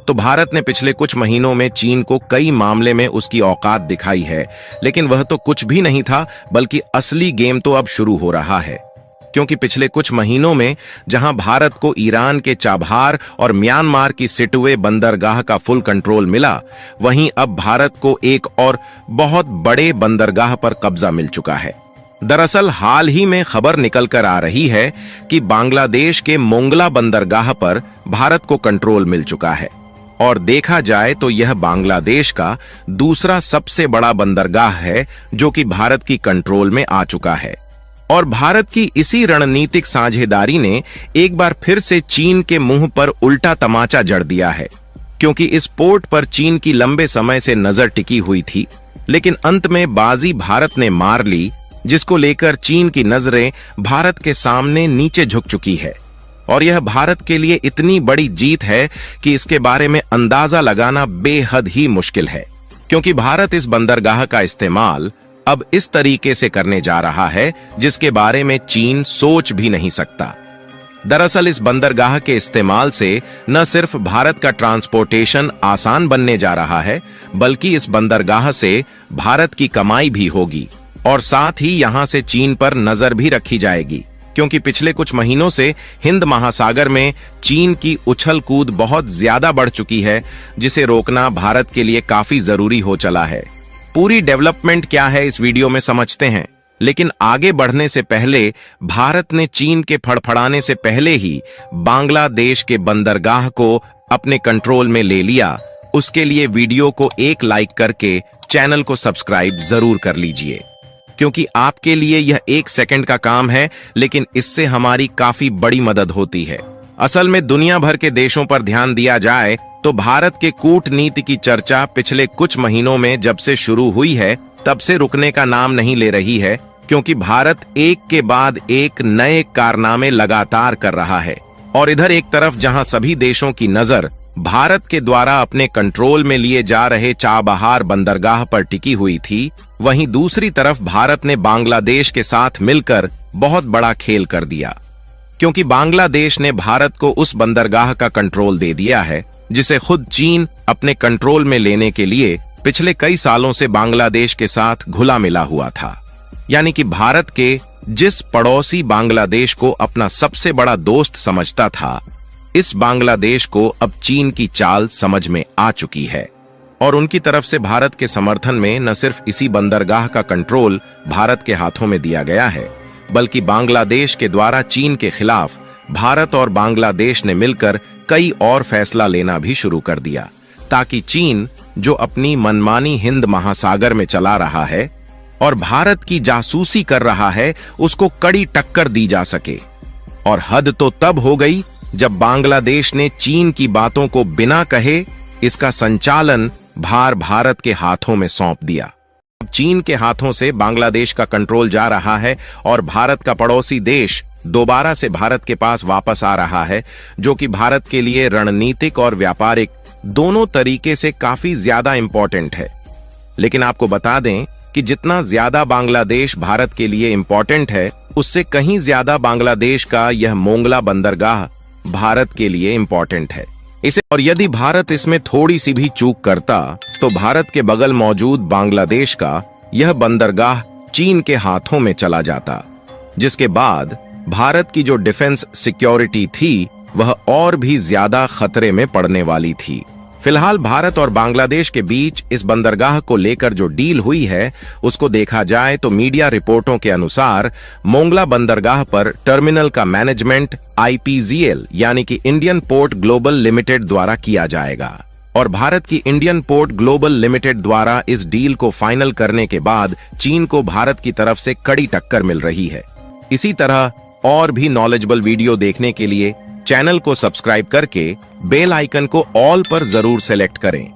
तो भारत ने पिछले कुछ महीनों में चीन को कई मामले में उसकी औकात दिखाई है, लेकिन वह तो कुछ भी नहीं था, बल्कि असली गेम तो अब शुरू हो रहा है। क्योंकि पिछले कुछ महीनों में जहां भारत को ईरान के चाबहार और म्यांमार की सिटवे बंदरगाह का फुल कंट्रोल मिला, वहीं अब भारत को एक और बहुत बड़े बंदरगाह पर कब्जा मिल चुका है। दरअसल हाल ही में खबर निकल कर आ रही है कि बांग्लादेश के मोंगला बंदरगाह पर भारत को कंट्रोल मिल चुका है, और देखा जाए तो यह बांग्लादेश का दूसरा सबसे बड़ा बंदरगाह है जो कि भारत की कंट्रोल में आ चुका है। और भारत की इसी रणनीतिक साझेदारी ने एक बार फिर से चीन के मुंह पर उल्टा तमाचा जड़ दिया है, क्योंकि इस पोर्ट पर चीन की लंबे समय से नजर टिकी हुई थी, लेकिन अंत में बाजी भारत ने मार ली, जिसको लेकर चीन की नजरें भारत के सामने नीचे झुक चुकी है। और यह भारत के लिए इतनी बड़ी जीत है कि इसके बारे में अंदाजा लगाना बेहद ही मुश्किल है, क्योंकि भारत इस बंदरगाह का इस्तेमाल अब इस तरीके से करने जा रहा है जिसके बारे में चीन सोच भी नहीं सकता। दरअसल इस बंदरगाह के इस्तेमाल से न सिर्फ भारत का ट्रांसपोर्टेशन आसान बनने जा रहा है, बल्कि इस बंदरगाह से भारत की कमाई भी होगी, और साथ ही यहां से चीन पर नजर भी रखी जाएगी, क्योंकि पिछले कुछ महीनों से हिंद महासागर में चीन की उछल कूद बहुत ज्यादा बढ़ चुकी है, जिसे रोकना भारत के लिए काफी जरूरी हो चला है। पूरी डेवलपमेंट क्या है इस वीडियो में समझते हैं, लेकिन आगे बढ़ने से पहले भारत ने चीन के फड़फड़ाने से पहले ही बांग्लादेश के बंदरगाह को अपने कंट्रोल में ले लिया। उसके लिए वीडियो को एक लाइक करके चैनल को सब्सक्राइब जरूर कर लीजिए, क्योंकि आपके लिए यह 1 सेकंड का काम है, लेकिन इससे हमारी काफी बड़ी मदद होती है। असल में दुनिया भर के देशों पर ध्यान दिया जाए तो भारत के कूटनीति की चर्चा पिछले कुछ महीनों में जब से शुरू हुई है, तब से रुकने का नाम नहीं ले रही है, क्योंकि भारत एक के बाद एक नए कारनामे लगातार कर रहा है। और इधर एक तरफ जहां सभी देशों की नजर भारत के द्वारा अपने कंट्रोल में लिए जा रहे चाबहार बंदरगाह पर टिकी हुई थी, वहीं दूसरी तरफ भारत ने बांग्लादेश के साथ मिलकर बहुत बड़ा खेल कर दिया, क्योंकि बांग्लादेश ने भारत को उस बंदरगाह का कंट्रोल दे दिया है जिसे खुद चीन अपने कंट्रोल में लेने के लिए पिछले कई सालों से बांग्लादेश के साथ घुला मिला हुआ था। यानी कि भारत के जिस पड़ोसी बांग्लादेश को अपना सबसे बड़ा दोस्त समझता था, इस बांग्लादेश को अब चीन की चाल समझ में आ चुकी है, और उनकी तरफ से भारत के समर्थन में न सिर्फ इसी बंदरगाह का कंट्रोल भारत के हाथों में दिया गया है, बल्कि बांग्लादेश के द्वारा चीन के खिलाफ भारत और बांग्लादेश ने मिलकर कई और फैसला लेना भी शुरू कर दिया, ताकि चीन जो अपनी मनमानी हिंद महासागर में चला रहा है और भारत की जासूसी कर रहा है, उसको कड़ी टक्कर दी जा सके। और हद तो तब हो गई जब बांग्लादेश ने चीन की बातों को बिना कहे इसका संचालन भार भारत के हाथों में सौंप दिया। अब चीन के हाथों से बांग्लादेश का कंट्रोल जा रहा है और भारत का पड़ोसी देश दोबारा से भारत के पास वापस आ रहा है, जो कि भारत के लिए रणनीतिक और व्यापारिक दोनों तरीके से काफी ज्यादा इंपॉर्टेंट है। लेकिन आपको बता दें कि जितना ज्यादा बांग्लादेश भारत के लिए इंपॉर्टेंट है, उससे कहीं ज्यादा बांग्लादेश का यह मोंगला बंदरगाह भारत के लिए इंपॉर्टेंट है। और यदि भारत इसमें थोड़ी सी भी चूक करता तो भारत के बगल मौजूद बांग्लादेश का यह बंदरगाह चीन के हाथों में चला जाता, जिसके बाद भारत की जो डिफेंस सिक्योरिटी थी वह और भी ज्यादा खतरे में पड़ने वाली थी। फिलहाल भारत और बांग्लादेश के बीच इस बंदरगाह को लेकर जो डील हुई है, उसको देखा जाए तो मीडिया रिपोर्टों के अनुसार मोंगला बंदरगाह पर टर्मिनल का मैनेजमेंट IPGL यानी कि इंडियन पोर्ट ग्लोबल लिमिटेड द्वारा किया जाएगा, और भारत की इंडियन पोर्ट ग्लोबल लिमिटेड द्वारा इस डील को फाइनल करने के बाद चीन को भारत की तरफ से कड़ी टक्कर मिल रही है। इसी तरह और भी नॉलेजेबल वीडियो देखने के लिए चैनल को सब्सक्राइब करके बेल आइकन को ऑल पर जरूर सेलेक्ट करें।